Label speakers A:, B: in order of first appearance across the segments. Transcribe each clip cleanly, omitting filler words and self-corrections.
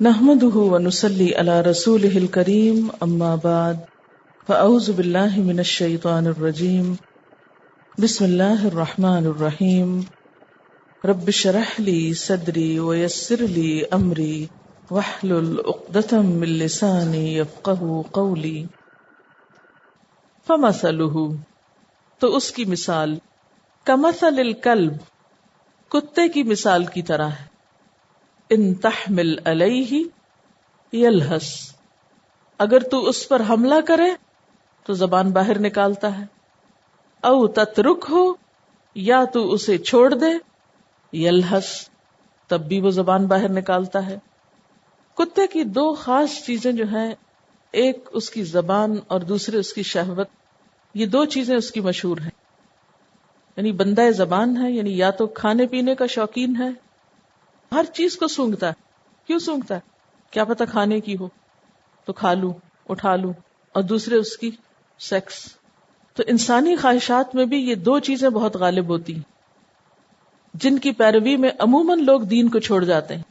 A: نحمده ونصلي على رسوله الكريم اما بعد فاعوذ بالله من الشيطان الرجيم بسم الله الرحمن الرحيم رب اشرح لي صدري ويسر لي امري واحلل عقدة من لساني يفقهوا قولي فمثله تو اس کی مثال کمثل الکلب کتے کی مثال کی طرح ہے ان تحمل علیہ یلہس اگر تو اس پر حملہ کرے تو زبان باہر نکالتا ہے، او تترک ہو یا تو اسے چھوڑ دے یلہس تب بھی وہ زبان باہر نکالتا ہے۔ کتے کی دو خاص چیزیں جو ہیں، ایک اس کی زبان اور دوسرے اس کی شہوت، یہ دو چیزیں اس کی مشہور ہیں۔ یعنی بندہ زبان ہے، یعنی یا تو کھانے پینے کا شوقین ہے، ہر چیز کو سونگتا ہے۔ کیوں سونگتا ہے؟ کیا پتہ کھانے کی ہو تو کھا لوں، اٹھا لوں، اور دوسرے اس کی سیکس۔ تو انسانی خواہشات میں بھی یہ دو چیزیں بہت غالب ہوتی ہیں، جن کی پیروی میں عموماً لوگ دین کو چھوڑ جاتے ہیں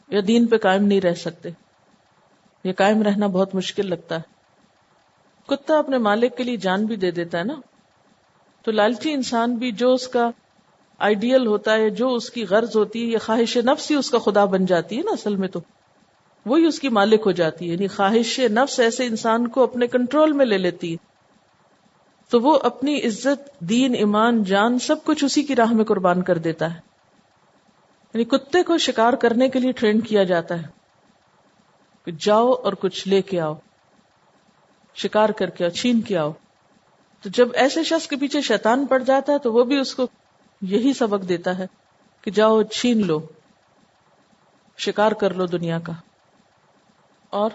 A: یا دین پہ قائم نہیں رہ سکتے، یا قائم رہنا بہت مشکل لگتا ہے۔ کتا اپنے مالک کے لیے جان بھی دے دیتا ہے نا، تو لالچی انسان بھی جو اس کا آئیڈیل ہوتا ہے، جو اس کی غرض ہوتی ہے، یہ خواہش نفس ہی اس کا خدا بن جاتی ہے نا، اصل میں تو وہی اس کی مالک ہو جاتی ہے۔ یعنی خواہش نفس ایسے انسان کو اپنے کنٹرول میں لے لیتی ہے، تو وہ اپنی عزت، دین، ایمان، جان سب کچھ اسی کی راہ میں قربان کر دیتا ہے۔ یعنی کتے کو شکار کرنے کے لیے ٹرین کیا جاتا ہے کہ جاؤ اور کچھ لے کے آؤ، شکار کر کے آؤ، چھین کے آؤ۔ تو جب ایسے شخص کے پیچھے شیطان پڑ جاتا ہے تو وہ بھی اس کو یہی سبق دیتا ہے کہ جاؤ چھین لو، شکار کر لو دنیا کا۔ اور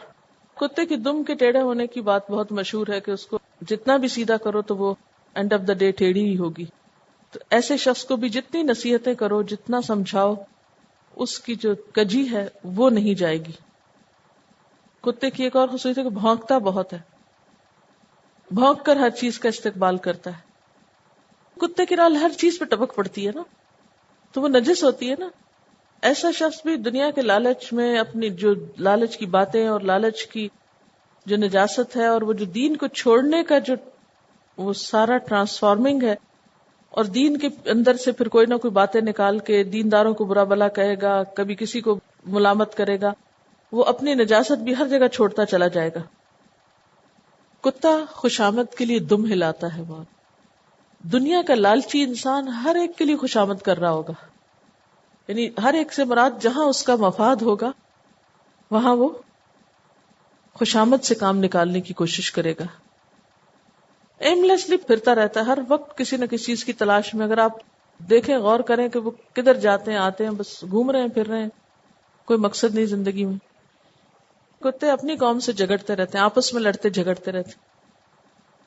A: کتے کی دم کے ٹیڑھے ہونے کی بات بہت مشہور ہے کہ اس کو جتنا بھی سیدھا کرو تو وہ اینڈ آف دا ڈے ٹیڑھی ہی ہوگی۔ تو ایسے شخص کو بھی جتنی نصیحتیں کرو، جتنا سمجھاؤ، اس کی جو کجی ہے وہ نہیں جائے گی۔ کتے کی ایک اور خصوصیت ہے کہ بھونکتا بہت ہے، بھونک کر ہر چیز کا استقبال کرتا ہے۔ کتے کی رال ہر چیز پہ ٹپک پڑتی ہے نا، تو وہ نجس ہوتی ہے نا۔ ایسا شخص بھی دنیا کے لالچ میں اپنی جو لالچ کی باتیں اور لالچ کی جو نجاست ہے، اور وہ جو دین کو چھوڑنے کا جو وہ سارا ٹرانسفارمنگ ہے، اور دین کے اندر سے پھر کوئی نہ کوئی باتیں نکال کے دینداروں کو برا بلا کہے گا، کبھی کسی کو ملامت کرے گا، وہ اپنی نجاست بھی ہر جگہ چھوڑتا چلا جائے گا۔ کتا خوشامد کے لیے دم ہلاتا ہے بہت۔ دنیا کا لالچی انسان ہر ایک کے لیے خوشامد کر رہا ہوگا، یعنی ہر ایک سے مراد جہاں اس کا مفاد ہوگا وہاں وہ خوشامد سے کام نکالنے کی کوشش کرے گا۔ ایملیسلی پھرتا رہتا ہے، ہر وقت کسی نہ کسی چیز کی تلاش میں۔ اگر آپ دیکھیں، غور کریں کہ وہ کدھر جاتے ہیں، آتے ہیں، بس گھوم رہے ہیں، پھر رہے ہیں، کوئی مقصد نہیں زندگی میں۔ کتے اپنی قوم سے جھگڑتے رہتے ہیں، آپس میں لڑتے جھگڑتے رہتے ہیں۔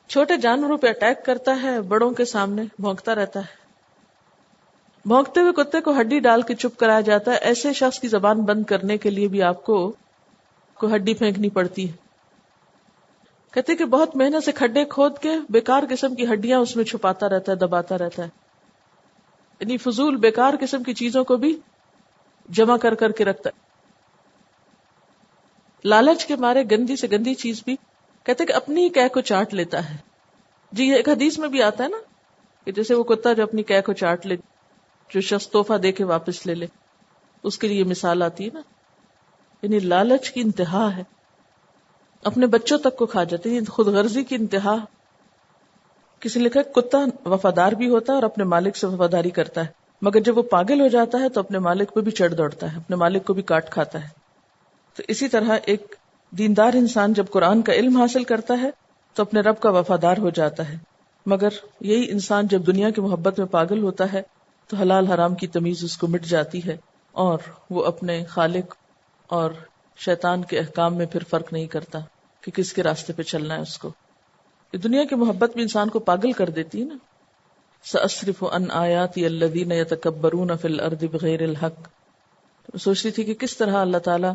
A: چھوٹے جانوروں پہ اٹیک کرتا ہے، بڑوں کے سامنے بھونکتا رہتا ہے۔ بھونکتے ہوئے کتے کو ہڈی ڈال کے چپ کرایا جاتا ہے۔ ایسے شخص کی زبان بند کرنے کے لیے بھی آپ کو کوئی ہڈی پھینکنی پڑتی ہے۔ کہتے کہ بہت محنت سے کھڈے کھود کے بیکار قسم کی ہڈیاں اس میں چھپاتا رہتا ہے، دباتا رہتا ہے، یعنی فضول بیکار قسم کی چیزوں کو بھی جمع کر کر کے رکھتا ہے۔ لالچ کے مارے گندی سے گندی چیز بھی کہتے کہ اپنی قے کو چاٹ لیتا ہے۔ جی ایک حدیث میں بھی آتا ہے نا کہ جیسے وہ کتا جو اپنی قے کو چاٹ لے، جو شخص تحفہ دے کے واپس لے لے، اس کے لیے یہ مثال آتی ہے نا۔ یعنی لالچ کی انتہا ہے، اپنے بچوں تک کو کھا جاتے ہیں، خود غرضی کی انتہا۔ کسی نے لکھا کتا وفادار بھی ہوتا ہے اور اپنے مالک سے وفاداری کرتا ہے، مگر جب وہ پاگل ہو جاتا ہے تو اپنے مالک پہ بھی چڑھ دوڑتا ہے، اپنے مالک کو بھی کاٹ کھاتا ہے۔ تو اسی طرح ایک دیندار انسان جب قرآن کا علم حاصل کرتا ہے تو اپنے رب کا وفادار ہو جاتا ہے، مگر یہی انسان جب دنیا کی محبت میں پاگل ہوتا ہے تو حلال حرام کی تمیز اس کو مٹ جاتی ہے، اور وہ اپنے خالق اور شیطان کے احکام میں پھر فرق نہیں کرتا کہ کس کے راستے پہ چلنا ہے اس کو۔ یہ دنیا کی محبت بھی انسان کو پاگل کر دیتی ہے نا۔ سأصرف عن آیاتی الذین یتکبرون فی الارض بغیر الحق۔ سوچتی تھی کہ کس طرح اللہ تعالیٰ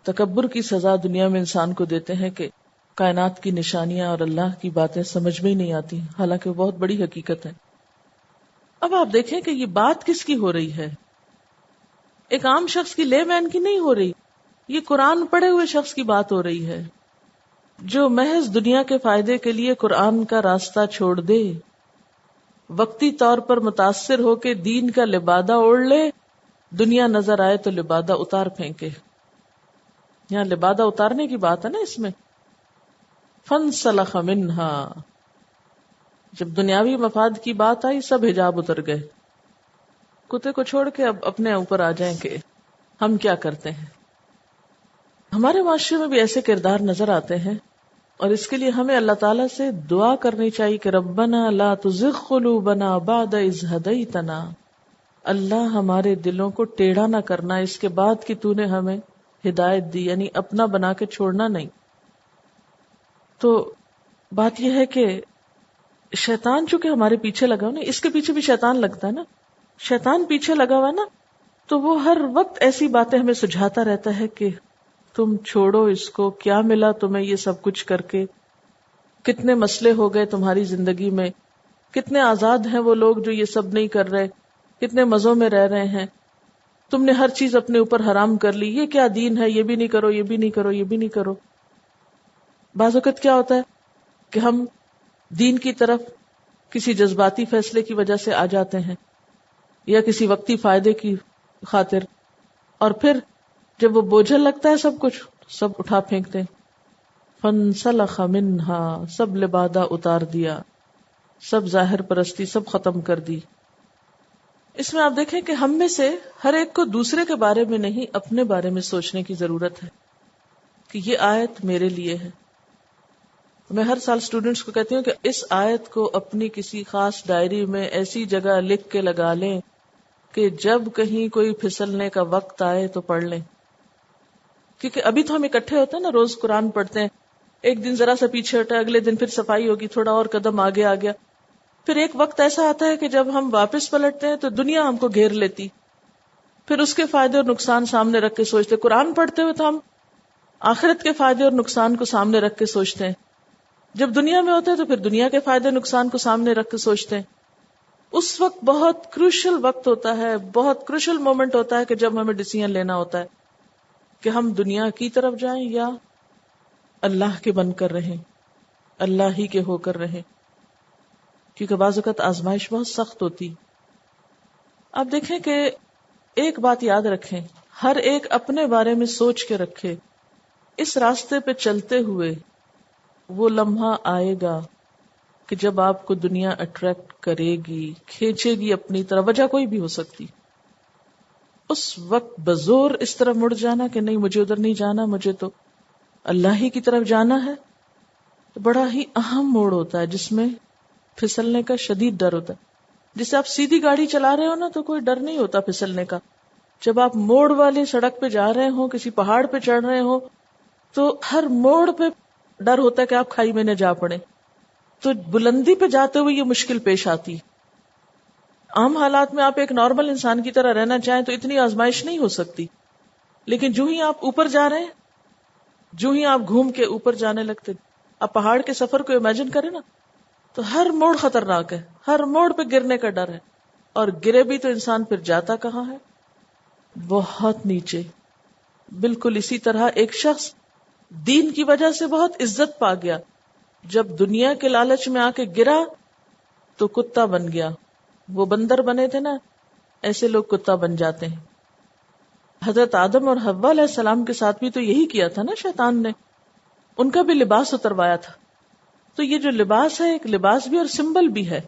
A: تکبر کی سزا دنیا میں انسان کو دیتے ہیں کہ کائنات کی نشانیاں اور اللہ کی باتیں سمجھ میں ہی نہیں آتی، حالانکہ وہ بہت بڑی حقیقت ہے۔ اب آپ دیکھیں کہ یہ بات کس کی ہو رہی ہے، ایک عام شخص کی، لے مین کی نہیں ہو رہی۔ یہ قرآن پڑھے ہوئے شخص کی بات ہو رہی ہے جو محض دنیا کے فائدے کے لیے قرآن کا راستہ چھوڑ دے، وقتی طور پر متاثر ہو کے دین کا لبادہ اوڑھ لے، دنیا نظر آئے تو لبادہ اتار پھینکے. یہاں لبادہ اتارنے کی بات ہے نا اس میں. فَانْسَلَخَ مِنْهَا، جب دنیاوی مفاد کی بات آئی سب حجاب اتر گئے. کتے کو چھوڑ کے اب اپنے اوپر آ جائیں کہ ہم کیا کرتے ہیں. ہمارے معاشرے میں بھی ایسے کردار نظر آتے ہیں، اور اس کے لیے ہمیں اللہ تعالیٰ سے دعا کرنی چاہیے کہ ربنا لا تزغ قلوبنا بعد اذ ہدیتنا، اللہ ہمارے دلوں کو ٹیڑھا نہ کرنا اس کے بعد کہ تو نے ہمیں ہدایت دی، یعنی اپنا بنا کے چھوڑنا نہیں. تو بات یہ ہے کہ شیطان چونکہ ہمارے پیچھے لگا ہوا نا، اس کے پیچھے بھی شیطان لگتا ہے نا، شیطان پیچھے لگا ہوا نا، تو وہ ہر وقت ایسی باتیں ہمیں سجھاتا رہتا ہے کہ تم چھوڑو اس کو، کیا ملا تمہیں یہ سب کچھ کر کے، کتنے مسئلے ہو گئے تمہاری زندگی میں، کتنے آزاد ہیں وہ لوگ جو یہ سب نہیں کر رہے، کتنے مزوں میں رہ رہے ہیں، تم نے ہر چیز اپنے اوپر حرام کر لی، یہ کیا دین ہے، یہ بھی نہیں کرو، یہ بھی نہیں کرو، یہ بھی نہیں کرو. بعض اوقات کیا ہوتا ہے کہ ہم دین کی طرف کسی جذباتی فیصلے کی وجہ سے آ جاتے ہیں یا کسی وقتی فائدے کی خاطر، اور پھر جب وہ بوجھل لگتا ہے سب کچھ سب اٹھا پھینکتے ہیں. فَانْسَلَخَ مِنْهَا، سب لبادہ اتار دیا، سب ظاہر پرستی سب ختم کر دی. اس میں آپ دیکھیں کہ ہم میں سے ہر ایک کو دوسرے کے بارے میں نہیں اپنے بارے میں سوچنے کی ضرورت ہے کہ یہ آیت میرے لیے ہے. میں ہر سال اسٹوڈنٹس کو کہتی ہوں کہ اس آیت کو اپنی کسی خاص ڈائری میں ایسی جگہ لکھ کے لگا لیں کہ جب کہیں کوئی پھسلنے کا وقت آئے تو پڑھ لیں. کیونکہ ابھی تو ہم اکٹھے ہوتے ہیں نا، روز قرآن پڑھتے ہیں، ایک دن ذرا سا پیچھے ہٹا، اگلے دن پھر صفائی ہوگی، تھوڑا اور قدم آگے آ گیا، پھر ایک وقت ایسا آتا ہے کہ جب ہم واپس پلٹتے ہیں تو دنیا ہم کو گھیر لیتی، پھر اس کے فائدے اور نقصان سامنے رکھ کے سوچتے. قرآن پڑھتے ہوئے تو ہم آخرت کے فائدے اور نقصان کو سامنے رکھ کے سوچتے ہیں، جب دنیا میں ہوتے ہیں تو پھر دنیا کے فائدے نقصان کو سامنے رکھ کے سوچتے ہیں. اس وقت بہت کروشل وقت ہوتا ہے، بہت کروشل مومنٹ ہوتا ہے کہ جب ہمیں ڈیسیژن لینا ہوتا ہے کہ ہم دنیا کی طرف جائیں یا اللہ کے بن کر رہیں، اللہ ہی کے ہو کر رہیں. کیونکہ بعض اوقات آزمائش بہت سخت ہوتی. آپ دیکھیں کہ ایک بات یاد رکھیں، ہر ایک اپنے بارے میں سوچ کے رکھے، اس راستے پہ چلتے ہوئے وہ لمحہ آئے گا کہ جب آپ کو دنیا اٹریکٹ کرے گی، کھینچے گی اپنی طرف، وجہ کوئی بھی ہو سکتی. اس وقت بزور اس طرف مڑ جانا کہ نہیں مجھے ادھر نہیں جانا، مجھے تو اللہ ہی کی طرف جانا ہے، تو بڑا ہی اہم موڑ ہوتا ہے جس میں پھسلنے کا شدید ڈر ہوتا ہے. جسے آپ سیدھی گاڑی چلا رہے ہو نا تو کوئی ڈر نہیں ہوتا پھسلنے کا. جب آپ موڑ والی سڑک پہ جا رہے ہو، کسی پہاڑ پہ چڑھ رہے ہو، تو ہر موڑ پہ ڈر ہوتا ہے کہ آپ کھائی میں نہ جا پڑے. تو بلندی پہ جاتے ہوئے یہ مشکل پیش آتی. عام حالات میں آپ ایک نارمل انسان کی طرح رہنا چاہیں تو اتنی آزمائش نہیں ہو سکتی، لیکن جو ہی آپ اوپر جا رہے ہیں، جو ہی آپ گھوم کے اوپر جانے لگتے، آپ پہاڑ کے سفر کو امیجن کریں نا، تو ہر موڑ خطرناک ہے، ہر موڑ پہ گرنے کا ڈر ہے. اور گرے بھی تو انسان پھر جاتا کہاں ہے؟ بہت نیچے. بالکل اسی طرح ایک شخص دین کی وجہ سے بہت عزت پا گیا، جب دنیا کے لالچ میں آ کے گرا تو کتا بن گیا. وہ بندر بنے تھے نا، ایسے لوگ کتا بن جاتے ہیں. حضرت آدم اور حوا علیہ السلام کے ساتھ بھی تو یہی کیا تھا نا شیطان نے، ان کا بھی لباس اتروایا تھا. تو یہ جو لباس ہے ایک لباس بھی اور سمبل بھی ہے.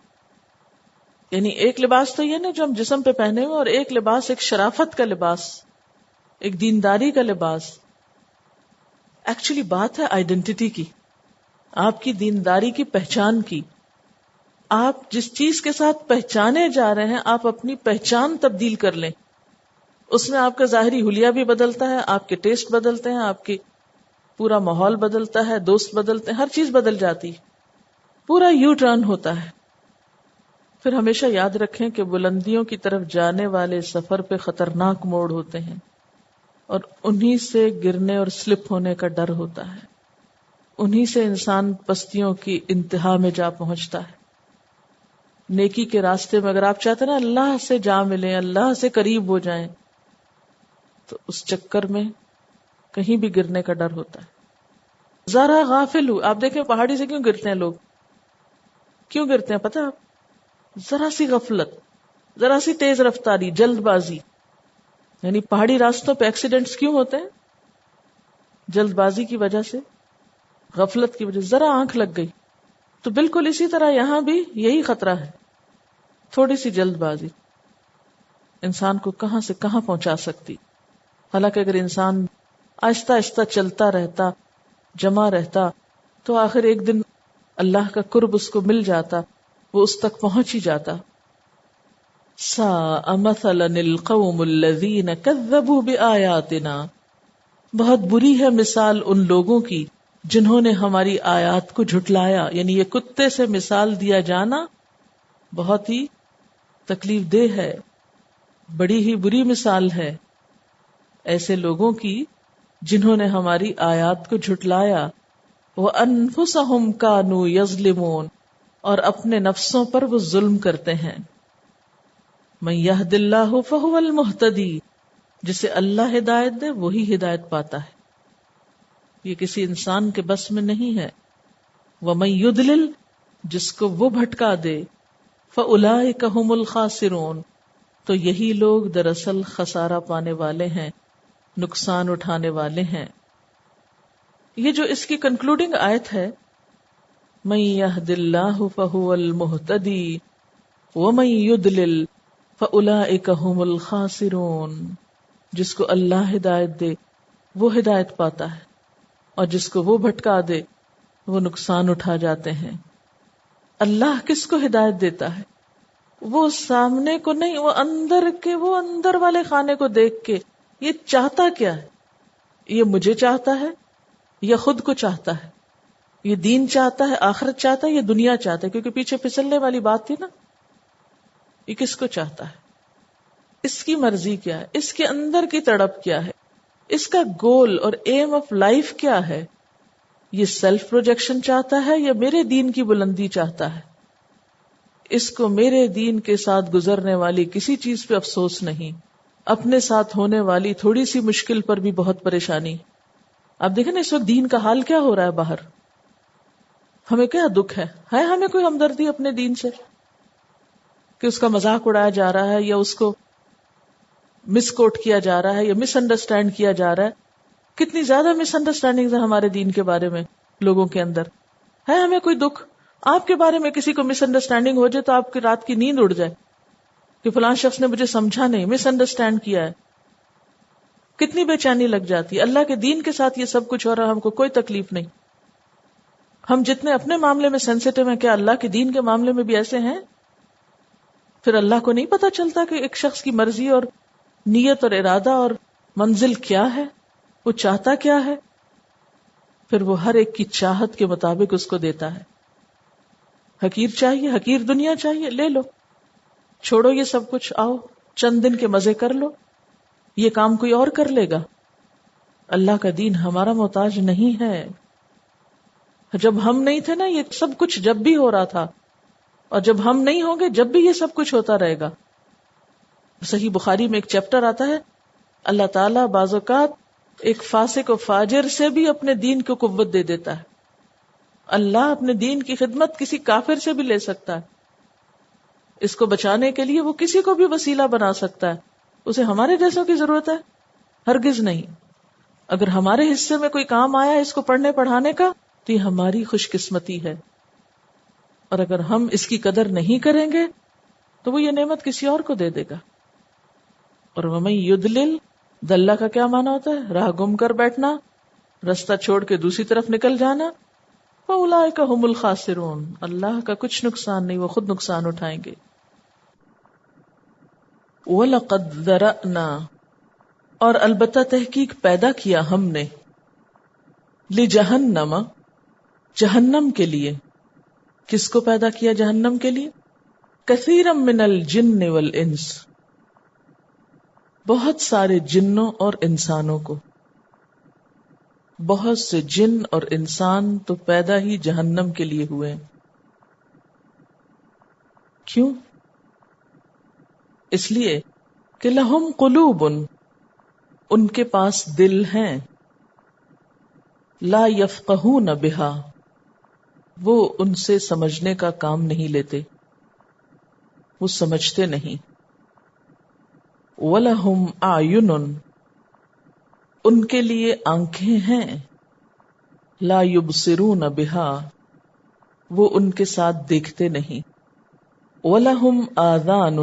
A: یعنی ایک لباس تو یہ نا جو ہم جسم پہ پہنے ہوئے، اور ایک لباس ایک شرافت کا لباس، ایک دینداری کا لباس. ایکچولی بات ہے آئیڈینٹی کی، آپ کی دینداری کی، پہچان کی. آپ جس چیز کے ساتھ پہچانے جا رہے ہیں آپ اپنی پہچان تبدیل کر لیں. اس میں آپ کا ظاہری حلیہ بھی بدلتا ہے، آپ کے ٹیسٹ بدلتے ہیں، آپ کی پورا ماحول بدلتا ہے، دوست بدلتے ہیں، ہر چیز بدل جاتی، پورا یو ٹرن ہوتا ہے. پھر ہمیشہ یاد رکھیں کہ بلندیوں کی طرف جانے والے سفر پہ خطرناک موڑ ہوتے ہیں، اور انہی سے گرنے اور سلپ ہونے کا ڈر ہوتا ہے. انہی سے انسان پستیوں کی انتہا میں جا پہنچتا ہے. نیکی کے راستے میں اگر آپ چاہتے ہیں نا اللہ سے جا ملیں، اللہ سے قریب ہو جائیں، تو اس چکر میں کہیں بھی گرنے کا ڈر ہوتا ہے. ذرا غافل ہو، آپ دیکھیں پہاڑی سے کیوں گرتے ہیں لوگ؟ کیوں گرتے ہیں پتہ آپ؟ ذرا سی غفلت، ذرا سی تیز رفتاری، جلد بازی. یعنی پہاڑی راستوں پہ ایکسیڈنٹس کیوں ہوتے ہیں؟ جلد بازی کی وجہ سے، غفلت کی وجہ سے، ذرا آنکھ لگ گئی. تو بالکل اسی طرح یہاں بھی یہی خطرہ ہے. تھوڑی سی جلد بازی انسان کو کہاں سے کہاں پہنچا سکتی. حالانکہ اگر انسان آہستہ آہستہ چلتا رہتا، جمع رہتا، تو آخر ایک دن اللہ کا قرب اس کو مل جاتا، وہ اس تک پہنچ ہی جاتا. ساء مثلا القوم الذین کذبوا بآیاتنا، بہت بری ہے مثال ان لوگوں کی جنہوں نے ہماری آیات کو جھٹلایا. یعنی یہ کتے سے مثال دیا جانا بہت ہی تکلیف دہ ہے، بڑی ہی بری مثال ہے ایسے لوگوں کی جنہوں نے ہماری آیات کو جھٹلایا. وَأَنفُسَهُمْ كَانُوا يَظْلِمُونَ، اور اپنے نفسوں پر وہ ظلم کرتے ہیں. مَن يَهْدِ اللَّهُ فَهُوَ الْمُهْتَدِي، جسے اللہ ہدایت دے وہی ہدایت پاتا ہے. یہ کسی انسان کے بس میں نہیں ہے. وَمَن يُضْلِلْ، جس کو وہ بھٹکا دے، فَأُولَئِكَ هُمُ الْخَاسِرُونَ، تو یہی لوگ دراصل خسارہ پانے والے ہیں، نقصان اٹھانے والے ہیں. یہ جو اس کی کنکلوڈنگ آیت ہے، مَن يَهْدِ اللَّهُ فَهُوَ الْمُهْتَدِي وَمَن يُضْلِلْ فَأُولَئِكَ هُمُ الْخَاسِرُونَ، جس کو اللہ ہدایت دے وہ ہدایت پاتا ہے، اور جس کو وہ بھٹکا دے وہ نقصان اٹھا جاتے ہیں. اللہ کس کو ہدایت دیتا ہے؟ وہ سامنے کو نہیں، وہ اندر والے خانے کو دیکھ کے یہ چاہتا کیا ہے، یہ مجھے چاہتا ہے یا خود کو چاہتا ہے، یہ دین چاہتا ہے، آخرت چاہتا ہے یا دنیا چاہتا ہے. کیونکہ پیچھے پھسلنے والی بات تھی نا، یہ کس کو چاہتا ہے، اس کی مرضی کیا ہے، اس کے اندر کی تڑپ کیا ہے، اس کا گول اور ایم آف لائف کیا ہے. یہ سیلف پروجیکشن چاہتا ہے یا میرے دین کی بلندی چاہتا ہے. اس کو میرے دین کے ساتھ گزرنے والی کسی چیز پہ افسوس نہیں، اپنے ساتھ ہونے والی تھوڑی سی مشکل پر بھی بہت پریشانی. آپ دیکھیں نا اس وقت دین کا حال کیا ہو رہا ہے باہر، ہمیں کیا دکھ ہے ہمیں کوئی ہمدردی اپنے دین سے کہ اس کا مذاق اڑایا جا رہا ہے یا اس کو مس کوٹ کیا جا رہا ہے یا مس انڈرسٹینڈ کیا جا رہا ہے. کتنی زیادہ مس انڈرسٹینڈنگ ہے ہمارے دین کے بارے میں لوگوں کے اندر. ہے ہمیں کوئی دکھ آپ کے بارے میں کسی کو مس انڈرسٹینڈنگ ہو جائے تو آپ کی رات کی نیند اڑ جائے کہ فلاں شخص نے مجھے سمجھا نہیں، مس انڈرسٹینڈ کیا ہے. کتنی بے چینی لگ جاتی ہے. اللہ کے دین کے ساتھ یہ سب کچھ ہو رہا، ہم کو کوئی تکلیف نہیں. ہم جتنے اپنے معاملے میں سینسیٹیو ہیں، کیا اللہ کے دین کے معاملے میں بھی ایسے ہیں؟ پھر اللہ کو نہیں پتا چلتا کہ ایک شخص کی مرضی اور نیت اور ارادہ اور منزل کیا ہے، وہ چاہتا کیا ہے. پھر وہ ہر ایک کی چاہت کے مطابق اس کو دیتا ہے. حقیر چاہیے، حقیر دنیا چاہیے، لے لو، چھوڑو یہ سب کچھ، آؤ چند دن کے مزے کر لو، یہ کام کوئی اور کر لے گا. اللہ کا دین ہمارا محتاج نہیں ہے. جب ہم نہیں تھے نا، یہ سب کچھ جب بھی ہو رہا تھا، اور جب ہم نہیں ہوں گے جب بھی یہ سب کچھ ہوتا رہے گا. صحیح بخاری میں ایک چیپٹر آتا ہے، اللہ تعالیٰ بعض اوقات ایک فاسق و فاجر سے بھی اپنے دین کو قوت دے دیتا ہے. اللہ اپنے دین کی خدمت کسی کافر سے بھی لے سکتا ہے. اس کو بچانے کے لیے وہ کسی کو بھی وسیلہ بنا سکتا ہے. اسے ہمارے جیسوں کی ضرورت ہے؟ ہرگز نہیں. اگر ہمارے حصے میں کوئی کام آیا اس کو پڑھنے پڑھانے کا تو یہ ہماری خوش قسمتی ہے. اور اگر ہم اس کی قدر نہیں کریں گے تو وہ یہ نعمت کسی اور کو دے دے گا. اور وَمَن يُضْلِلْ، دلہ کا کیا معنی ہوتا ہے؟ راہ گم کر بیٹھنا، رستہ چھوڑ کے دوسری طرف نکل جانا. فَأُولَئِكَ هُمُ الْخَاسِرُونَ، اللہ کا کچھ نقصان نہیں، وہ خود نقصان اٹھائیں گے. وَلَقَدْ ذَرَأْنَا، اور البتہ تحقیق پیدا کیا ہم نے، لِجَہَنَّمَ، جہنم کے لیے. کس کو پیدا کیا جہنم کے لیے؟ کثیرا من الجن والانس، بہت سارے جنوں اور انسانوں کو. بہت سے جن اور انسان تو پیدا ہی جہنم کے لیے ہوئے. کیوں؟ اس لیے کہ لہم قلوب، ان کے پاس دل ہیں، لا یفقہون بہا، وہ ان سے سمجھنے کا کام نہیں لیتے، وہ سمجھتے نہیں. وَلَهُمْ أَعْيُنٌ، ان کے لیے آنکھیں ہیں، لا یبصرون بہا، وہ ان کے ساتھ دیکھتے نہیں. وَلَهُمْ آذَانٌ،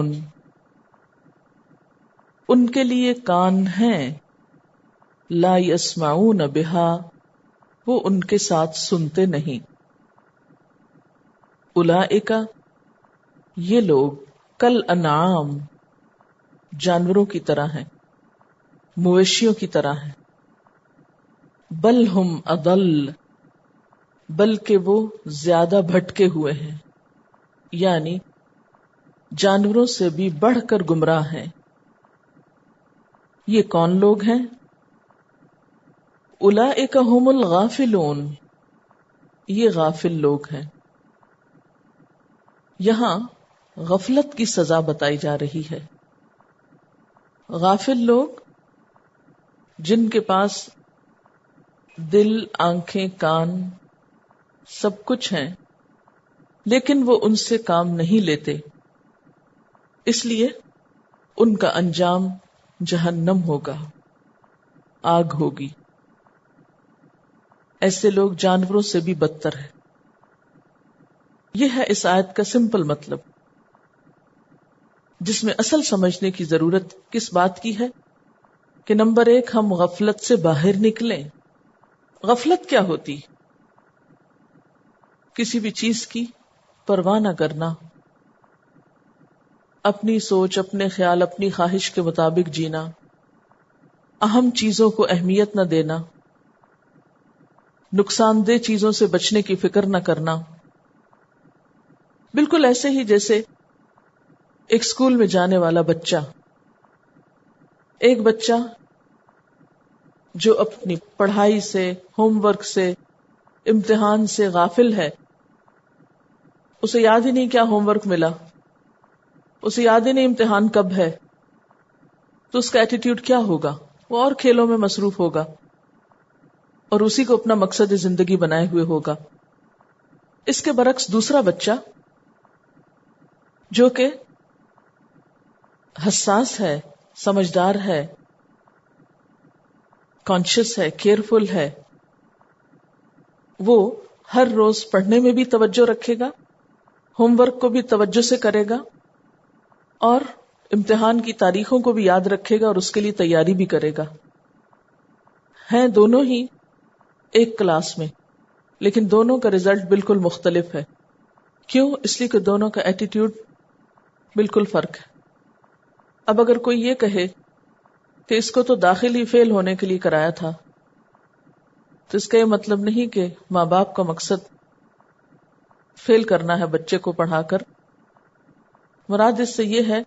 A: ان کے لیے کان ہیں، لا یسمعون بہا، وہ ان کے ساتھ سنتے نہیں. اولئک، یہ لوگ، کل انعام، جانوروں کی طرح ہیں، مویشیوں کی طرح ہیں. بل ہم اضل، بلکہ وہ زیادہ بھٹکے ہوئے ہیں، یعنی جانوروں سے بھی بڑھ کر گمراہ ہیں. یہ کون لوگ ہیں؟ اولئک هم الغافلون، یہ غافل لوگ ہیں. یہاں غفلت کی سزا بتائی جا رہی ہے. غافل لوگ جن کے پاس دل، آنکھیں، کان سب کچھ ہیں، لیکن وہ ان سے کام نہیں لیتے، اس لیے ان کا انجام جہنم ہوگا، آگ ہوگی. ایسے لوگ جانوروں سے بھی بدتر ہیں. یہ ہے اس آیت کا سمپل مطلب، جس میں اصل سمجھنے کی ضرورت کس بات کی ہے کہ نمبر 1 ہم غفلت سے باہر نکلیں. غفلت کیا ہوتی؟ کسی بھی چیز کی پرواہ نہ کرنا، اپنی سوچ، اپنے خیال، اپنی خواہش کے مطابق جینا، اہم چیزوں کو اہمیت نہ دینا، نقصان دہ چیزوں سے بچنے کی فکر نہ کرنا. بالکل ایسے ہی جیسے ایک اسکول میں جانے والا بچہ، ایک بچہ جو اپنی پڑھائی سے، ہوم ورک سے، امتحان سے غافل ہے، اسے یاد ہی نہیں کیا ہوم ورک ملا، اسے یاد ہی نہیں امتحان کب ہے، تو اس کا ایٹیٹیوڈ کیا ہوگا؟ وہ اور کھیلوں میں مصروف ہوگا اور اسی کو اپنا مقصد زندگی بنائے ہوئے ہوگا. اس کے برعکس دوسرا بچہ جو کہ حساس ہے، سمجھدار ہے، کانشیس ہے، کیئرفل ہے، وہ ہر روز پڑھنے میں بھی توجہ رکھے گا، ہوم ورک کو بھی توجہ سے کرے گا، اور امتحان کی تاریخوں کو بھی یاد رکھے گا اور اس کے لیے تیاری بھی کرے گا. ہیں دونوں ہی ایک کلاس میں، لیکن دونوں کا رزلٹ بالکل مختلف ہے. کیوں؟ اس لیے کہ دونوں کا ایٹیٹیوڈ بالکل فرق ہے. اب اگر کوئی یہ کہے کہ اس کو تو داخلی فیل ہونے کے لیے کرایا تھا، تو اس کا یہ مطلب نہیں کہ ماں باپ کا مقصد فیل کرنا ہے بچے کو پڑھا کر. مراد اس سے یہ ہے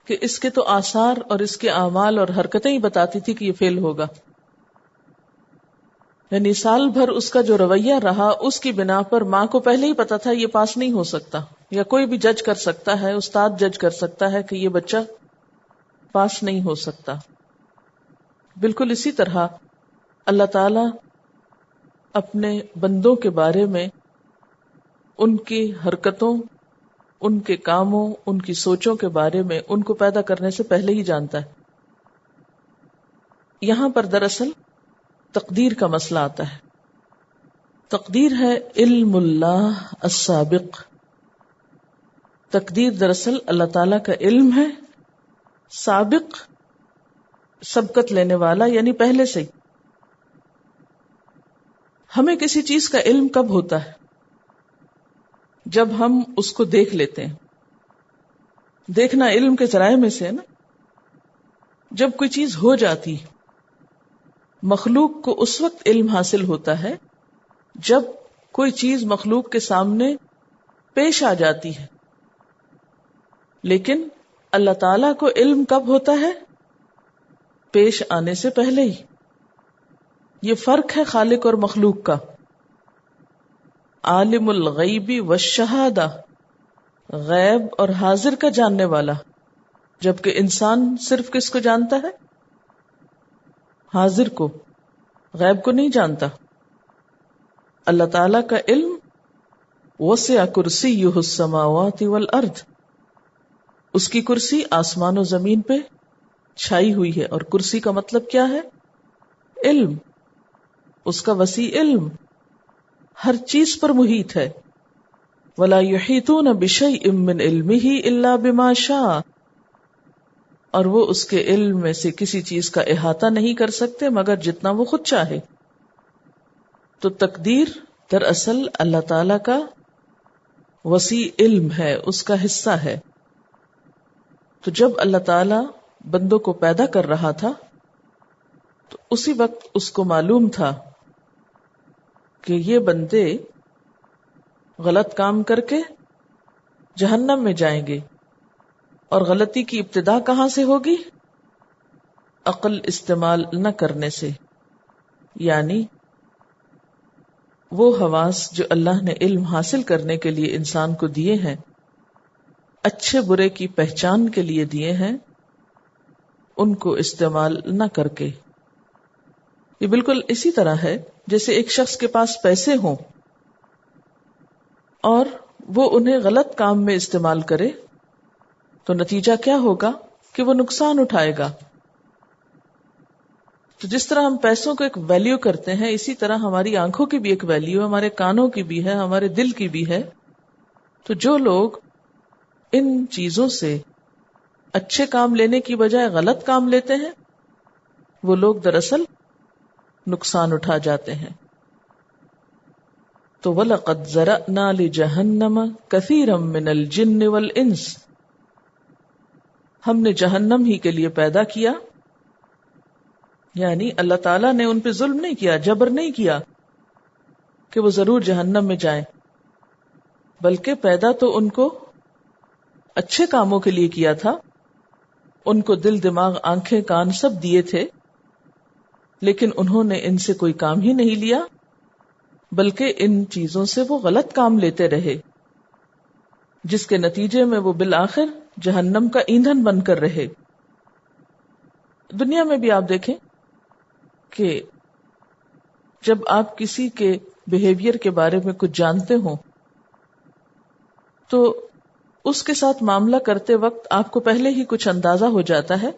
A: کہ اس کے تو آثار اور اس کے اعمال اور حرکتیں ہی بتاتی تھی کہ یہ فیل ہوگا. یعنی سال بھر اس کا جو رویہ رہا، اس کی بنا پر ماں کو پہلے ہی پتا تھا یہ پاس نہیں ہو سکتا، یا کوئی بھی جج کر سکتا ہے، استاد جج کر سکتا ہے کہ یہ بچہ پاس نہیں ہو سکتا. بالکل اسی طرح اللہ تعالی اپنے بندوں کے بارے میں ان کی حرکتوں، ان کے کاموں، ان کی سوچوں کے بارے میں ان کو پیدا کرنے سے پہلے ہی جانتا ہے. یہاں پر دراصل تقدیر کا مسئلہ آتا ہے. تقدیر ہے علم اللہ السابق. تقدیر دراصل اللہ تعالی کا علم ہے، سابق، سبقت لینے والا، یعنی پہلے سے ہی. ہمیں کسی چیز کا علم کب ہوتا ہے؟ جب ہم اس کو دیکھ لیتے ہیں. دیکھنا علم کے ذرائع میں سے ہے نا. جب کوئی چیز ہو جاتی، مخلوق کو اس وقت علم حاصل ہوتا ہے جب کوئی چیز مخلوق کے سامنے پیش آ جاتی ہے. لیکن اللہ تعالیٰ کو علم کب ہوتا ہے؟ پیش آنے سے پہلے ہی. یہ فرق ہے خالق اور مخلوق کا. عالم الغیب والشہادہ، غیب اور حاضر کا جاننے والا، جبکہ انسان صرف کس کو جانتا ہے؟ حاضر کو، غیب کو نہیں جانتا. اللہ تعالی کا علم وسع کرسیہ السماوات والارض، اس کی کرسی آسمان و زمین پہ چھائی ہوئی ہے. اور کرسی کا مطلب کیا ہے؟ علم. اس کا وسیع علم ہر چیز پر محیط ہے. ولا یحیطون بشیء من علمہ الا بما شاء، اور وہ اس کے علم میں سے کسی چیز کا احاطہ نہیں کر سکتے مگر جتنا وہ خود چاہے. تو تقدیر دراصل اللہ تعالی کا وسیع علم ہے، اس کا حصہ ہے. تو جب اللہ تعالی بندوں کو پیدا کر رہا تھا تو اسی وقت اس کو معلوم تھا کہ یہ بندے غلط کام کر کے جہنم میں جائیں گے. اور غلطی کی ابتدا کہاں سے ہوگی؟ عقل استعمال نہ کرنے سے. یعنی وہ حواس جو اللہ نے علم حاصل کرنے کے لیے انسان کو دیے ہیں، اچھے برے کی پہچان کے لیے دیے ہیں، ان کو استعمال نہ کر کے. یہ بالکل اسی طرح ہے جیسے ایک شخص کے پاس پیسے ہوں اور وہ انہیں غلط کام میں استعمال کرے تو نتیجہ کیا ہوگا کہ وہ نقصان اٹھائے گا. تو جس طرح ہم پیسوں کو ایک ویلیو کرتے ہیں، اسی طرح ہماری آنکھوں کی بھی ایک ویلیو ہے، ہمارے کانوں کی بھی ہے، ہمارے دل کی بھی ہے. تو جو لوگ ان چیزوں سے اچھے کام لینے کی بجائے غلط کام لیتے ہیں، وہ لوگ دراصل نقصان اٹھا جاتے ہیں. تو وَلَقَدْ ذَرَأْنَا لِجَهَنَّمَ كَثِيرًا مِّنَ الْجِنِّ وَالْإِنسِ، ہم نے جہنم ہی کے لیے پیدا کیا. یعنی اللہ تعالیٰ نے ان پہ ظلم نہیں کیا، جبر نہیں کیا کہ وہ ضرور جہنم میں جائیں، بلکہ پیدا تو ان کو اچھے کاموں کے لیے کیا تھا. ان کو دل، دماغ، آنکھیں، کان سب دیے تھے، لیکن انہوں نے ان سے کوئی کام ہی نہیں لیا، بلکہ ان چیزوں سے وہ غلط کام لیتے رہے، جس کے نتیجے میں وہ بالآخر جہنم کا ایندھن بن کر رہے. دنیا میں بھی آپ دیکھیں کہ جب آپ کسی کے بیہیویئر کے بارے میں کچھ جانتے ہوں تو اس کے ساتھ معاملہ کرتے وقت آپ کو پہلے ہی کچھ اندازہ ہو جاتا ہے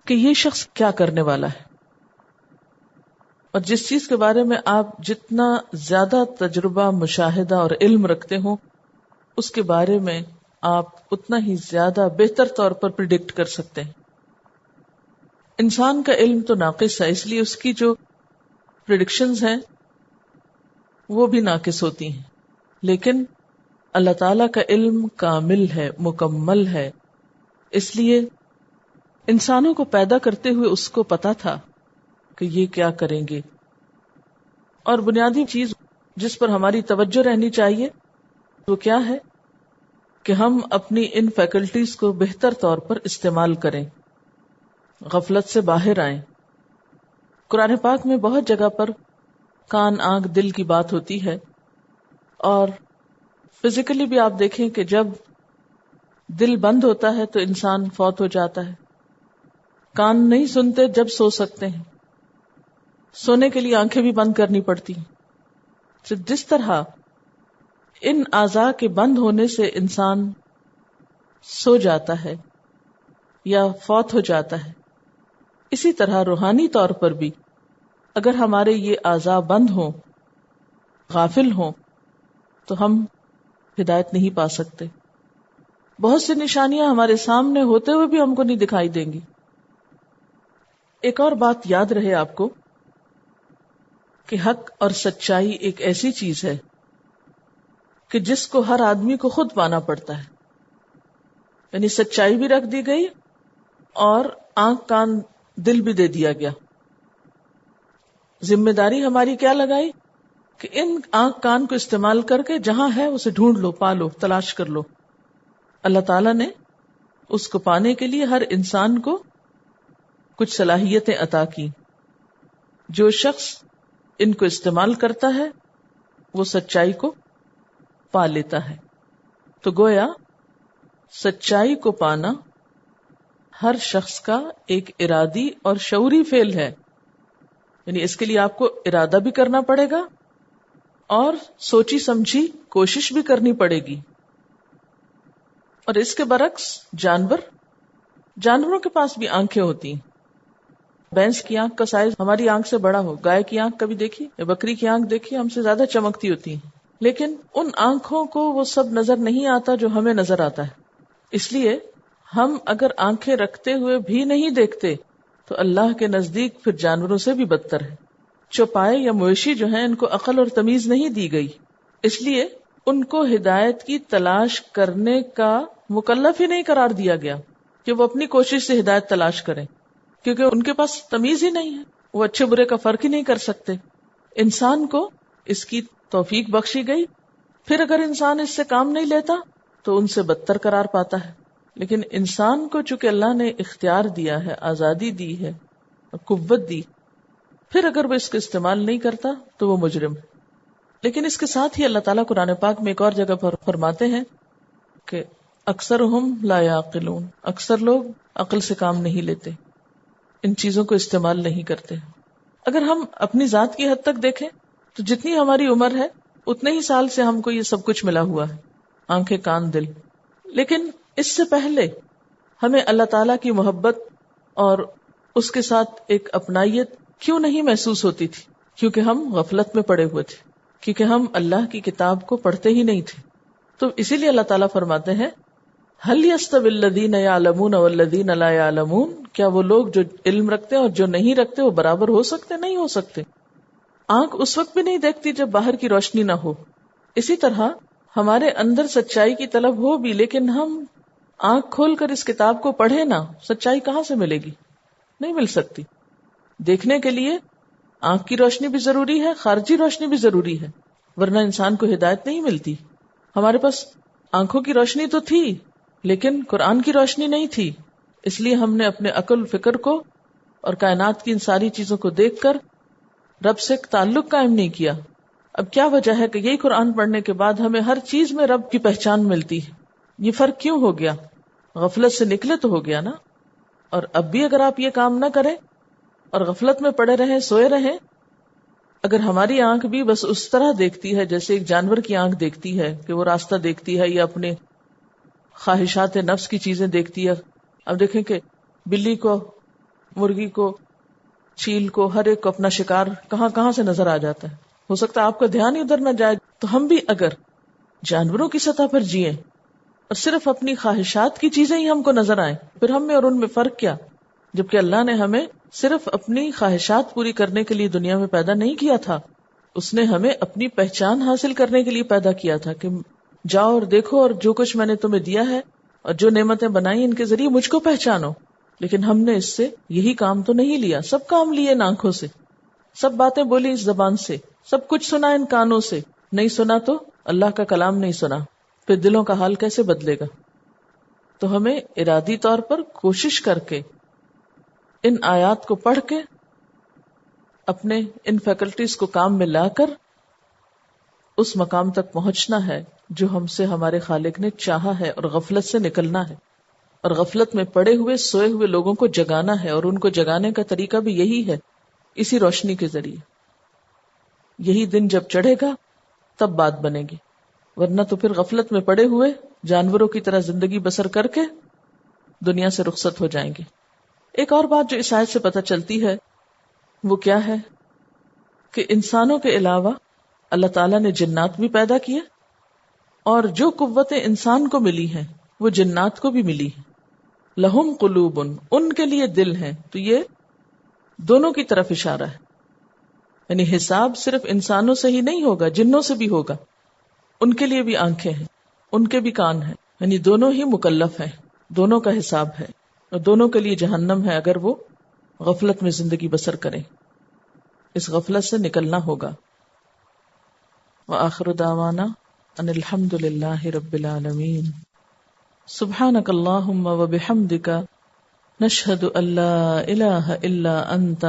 A: کہ یہ شخص کیا کرنے والا ہے. اور جس چیز کے بارے میں آپ جتنا زیادہ تجربہ، مشاہدہ اور علم رکھتے ہوں، اس کے بارے میں آپ اتنا ہی زیادہ بہتر طور پر پریڈکٹ کر سکتے ہیں. انسان کا علم تو ناقص ہے، اس لیے اس کی جو پریڈکشنز ہیں وہ بھی ناقص ہوتی ہیں. لیکن اللہ تعالیٰ کا علم کامل ہے، مکمل ہے. اس لیے انسانوں کو پیدا کرتے ہوئے اس کو پتا تھا کہ یہ کیا کریں گے. اور بنیادی چیز جس پر ہماری توجہ رہنی چاہیے وہ کیا ہے کہ ہم اپنی ان فیکلٹیز کو بہتر طور پر استعمال کریں، غفلت سے باہر آئیں. قرآن پاک میں بہت جگہ پر کان، آنکھ، دل کی بات ہوتی ہے، اور فزیکلی بھی آپ دیکھیں کہ جب دل بند ہوتا ہے تو انسان فوت ہو جاتا ہے. کان نہیں سنتے جب سو سکتے ہیں، سونے کے لیے آنکھیں بھی بند کرنی پڑتی ہیں. تو جس طرح ان اعضاء کے بند ہونے سے انسان سو جاتا ہے یا فوت ہو جاتا ہے، اسی طرح روحانی طور پر بھی اگر ہمارے یہ اعضاء بند ہوں، غافل ہوں، تو ہم ہدایت نہیں پا سکتے. بہت سی نشانیاں ہمارے سامنے ہوتے ہوئے بھی ہم کو نہیں دکھائی دیں گی. ایک اور بات یاد رہے آپ کو کہ حق اور سچائی ایک ایسی چیز ہے کہ جس کو ہر آدمی کو خود پانا پڑتا ہے. یعنی سچائی بھی رکھ دی گئی اور آنکھ، کان، دل بھی دے دیا گیا. ذمہ داری ہماری کیا لگائی کہ ان آنکھ، کان کو استعمال کر کے جہاں ہے اسے ڈھونڈ لو، پالو، تلاش کر لو. اللہ تعالیٰ نے اس کو پانے کے لیے ہر انسان کو کچھ صلاحیتیں عطا کی. جو شخص ان کو استعمال کرتا ہے وہ سچائی کو پا لیتا ہے. تو گویا سچائی کو پانا ہر شخص کا ایک ارادی اور شعوری فعل ہے. یعنی اس کے لیے آپ کو ارادہ بھی کرنا پڑے گا اور سوچی سمجھی کوشش بھی کرنی پڑے گی. اور اس کے برعکس جانوروں کے پاس بھی آنکھیں ہوتی ہیں. بھینس کی آنکھ کا سائز ہماری آنکھ سے بڑا ہو, گائے کی آنکھ کبھی دیکھی یا بکری کی آنکھ دیکھی, ہم سے زیادہ چمکتی ہوتی ہیں, لیکن ان آنکھوں کو وہ سب نظر نہیں آتا جو ہمیں نظر آتا ہے. اس لیے ہم اگر آنکھیں رکھتے ہوئے بھی نہیں دیکھتے تو اللہ کے نزدیک پھر جانوروں سے بھی بدتر ہے. چوپائے یا مویشی جو ہیں ان کو عقل اور تمیز نہیں دی گئی, اس لیے ان کو ہدایت کی تلاش کرنے کا مکلف ہی نہیں قرار دیا گیا کہ وہ اپنی کوشش سے ہدایت تلاش کریں, کیونکہ ان کے پاس تمیز ہی نہیں ہے, وہ اچھے برے کا فرق ہی نہیں کر سکتے. انسان کو اس کی توفیق بخشی گئی, پھر اگر انسان اس سے کام نہیں لیتا تو ان سے بدتر قرار پاتا ہے. لیکن انسان کو چونکہ اللہ نے اختیار دیا ہے, آزادی دی ہے, قوت دی, پھر اگر وہ اس کا استعمال نہیں کرتا تو وہ مجرم ہے. لیکن اس کے ساتھ ہی اللہ تعالیٰ قرآن پاک میں ایک اور جگہ پر فرماتے ہیں کہ اکثرہم لا یعقلون, اکثر لوگ عقل سے کام نہیں لیتے, ان چیزوں کو استعمال نہیں کرتے. اگر ہم اپنی ذات کی حد تک دیکھیں تو جتنی ہماری عمر ہے اتنے ہی سال سے ہم کو یہ سب کچھ ملا ہوا ہے, آنکھیں, کان, دل. لیکن اس سے پہلے ہمیں اللہ تعالیٰ کی محبت اور اس کے ساتھ ایک اپنائیت کیوں نہیں محسوس ہوتی تھی؟ کیونکہ ہم غفلت میں پڑے ہوئے تھے, کیونکہ ہم اللہ کی کتاب کو پڑھتے ہی نہیں تھے. تو اسی لیے اللہ تعالیٰ فرماتے ہیں هل يستوي الذين يعلمون والذين لا يعلمون, کیا وہ لوگ جو علم رکھتے ہیں اور جو نہیں رکھتے وہ برابر ہو سکتے؟ نہیں ہو سکتے. آنکھ اس وقت بھی نہیں دیکھتی جب باہر کی روشنی نہ ہو. اسی طرح ہمارے اندر سچائی کی طلب ہو بھی, لیکن ہم آنکھ کھول کر اس کتاب کو پڑھے نا, سچائی کہاں سے ملے گی؟ نہیں مل سکتی. دیکھنے کے لیے آنکھ کی روشنی بھی ضروری ہے, خارجی روشنی بھی ضروری ہے, ورنہ انسان کو ہدایت نہیں ملتی. ہمارے پاس آنکھوں کی روشنی تو تھی لیکن قرآن کی روشنی نہیں تھی, اس لیے ہم نے اپنے عقل فکر کو اور کائنات کی ان ساری چیزوں کو دیکھ کر رب سے تعلق قائم نہیں کیا. اب کیا وجہ ہے کہ یہی قرآن پڑھنے کے بعد ہمیں ہر چیز میں رب کی پہچان ملتی ہے؟ یہ فرق کیوں ہو گیا؟ غفلت سے نکلے تو ہو گیا نا. اور اب بھی اگر آپ یہ کام نہ کریں اور غفلت میں پڑے رہیں, سوئے رہیں, اگر ہماری آنکھ بھی بس اس طرح دیکھتی ہے جیسے ایک جانور کی آنکھ دیکھتی ہے کہ وہ راستہ دیکھتی ہے یا اپنے خواہشات نفس کی چیزیں دیکھتی ہے. اب دیکھیں کہ بلی کو, مرغی کو, چیل کو, ہر ایک کو اپنا شکار کہاں کہاں سے نظر آ جاتا ہے. ہو سکتا ہے آپ کا دھیان ہی ادھر نہ جائے. تو ہم بھی اگر جانوروں کی سطح پر جئیں اور صرف اپنی خواہشات کی چیزیں ہی ہم کو نظر آئیں, پھر ہم میں اور ان میں فرق کیا؟ جبکہ اللہ نے ہمیں صرف اپنی خواہشات پوری کرنے کے لیے دنیا میں پیدا نہیں کیا تھا, اس نے ہمیں اپنی پہچان حاصل کرنے کے لیے پیدا کیا تھا کہ جاؤ اور دیکھو اور جو کچھ میں نے تمہیں دیا ہے اور جو نعمتیں بنائی ان کے ذریعے مجھ کو پہچانو. لیکن ہم نے اس سے یہی کام تو نہیں لیا. سب کام لیے ان آنکھوں سے, سب باتیں بولی اس زبان سے, سب کچھ سنا ان کانوں سے, نہیں سنا تو اللہ کا کلام نہیں سنا. پھر دلوں کا حال کیسے بدلے گا؟ تو ہمیں ارادی طور پر کوشش کر کے ان آیات کو پڑھ کے اپنے ان فیکلٹیز کو کام میں لا کر اس مقام تک پہنچنا ہے جو ہم سے ہمارے خالق نے چاہا ہے, اور غفلت سے نکلنا ہے, اور غفلت میں پڑے ہوئے سوئے ہوئے لوگوں کو جگانا ہے. اور ان کو جگانے کا طریقہ بھی یہی ہے, اسی روشنی کے ذریعے. یہی دن جب چڑھے گا تب بات بنے گی, ورنہ تو پھر غفلت میں پڑے ہوئے جانوروں کی طرح زندگی بسر کر کے دنیا سے رخصت ہو جائیں گے. ایک اور بات جو اس آیت سے پتہ چلتی ہے وہ کیا ہے کہ انسانوں کے علاوہ اللہ تعالیٰ نے جنات بھی پیدا کیے, اور جو قوتیں انسان کو ملی ہیں وہ جنات کو بھی ملی ہیں. لہم قلوب, ان کے لیے دل ہیں. تو یہ دونوں کی طرف اشارہ ہے, یعنی حساب صرف انسانوں سے ہی نہیں ہوگا, جنوں سے بھی ہوگا. ان کے لیے بھی آنکھیں ہیں, ان کے بھی کان ہیں, یعنی دونوں ہی مکلف ہیں, دونوں کا حساب ہے, اور دونوں کے لیے جہنم ہے اگر وہ غفلت میں زندگی بسر کریں. اس غفلت سے نکلنا ہوگا. وآخر دعوانا ان الحمد للہ رب العالمین. سبحانک اللہم وبحمدک نشہد ان لا الہ الا انت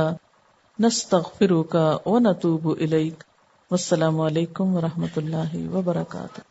A: نستغفرک ونتوب الیک. والسلام علیکم ورحمۃ اللہ وبرکاتہ.